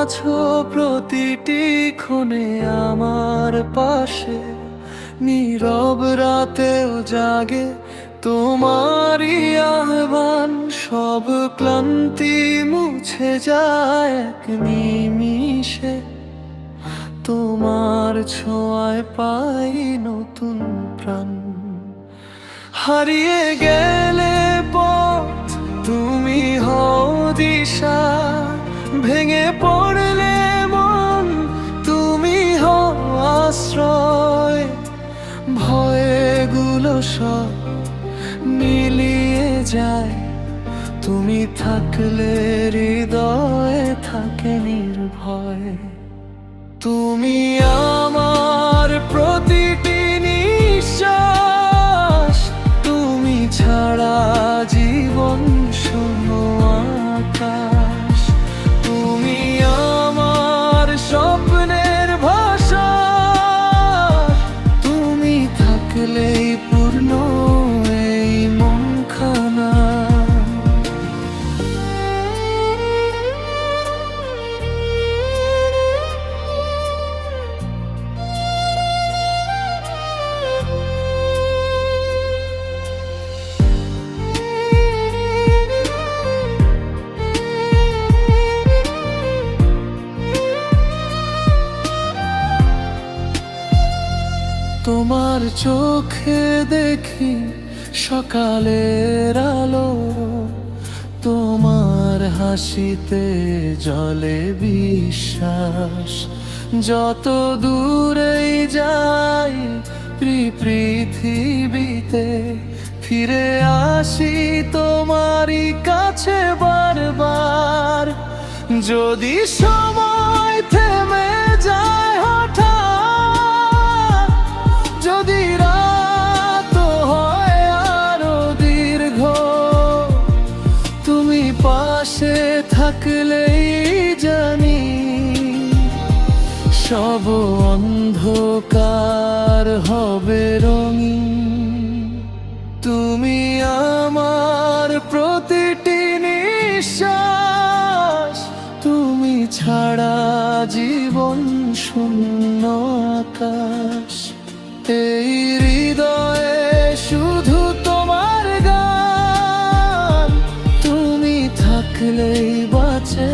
আছো প্রতিটি ক্ষণে আমার পাশে, নীরব রাতেও জাগে তোমারই আহ্বান। সব ক্লান্তি মুছে যায় এক নিমিষে, তোমার ছোঁয়ায় পাই নতুন প্রাণ। হারিয়ে গেলে পথ তুমি হও দিশা, ভেঙে পড়লে মন তুমি হও আশ্রয়। ভয়গুলো সব মিলিয়ে যায়, তুমি থাকলে হৃদয়ে থাকে নির্ভয়। তুমি আমার প্রতিটি নিঃশ্বাস, তুমি ছাড়া জীবন শূন্য আকাশ। তুমি আমার স্বপ্নের ভাষা, তুমি থাকলেই পূর্ণ এই মনখানা। তোমার চোখে দেখি সকালের আলো, তোমার হাসিতে জ্বলে বিশ্বাস। যত দূরেই যাই পৃথিবীতে, ফিরে আসি তোমারই কাছে বারবার। যদি সময় থেমে যায় হঠাৎ, যদি রাত হয় আরো দীর্ঘ, তুমি পাশে থাকলেই জানি সব অন্ধকার হবে রঙিন। তুমি আমার প্রতিটি নিঃশ্বাস, তুমি ছাড়া জীবন শূন্য আকাশ। এই হৃদয়ে শুধু তোমার গান, তুমি থাকলেই বাঁচে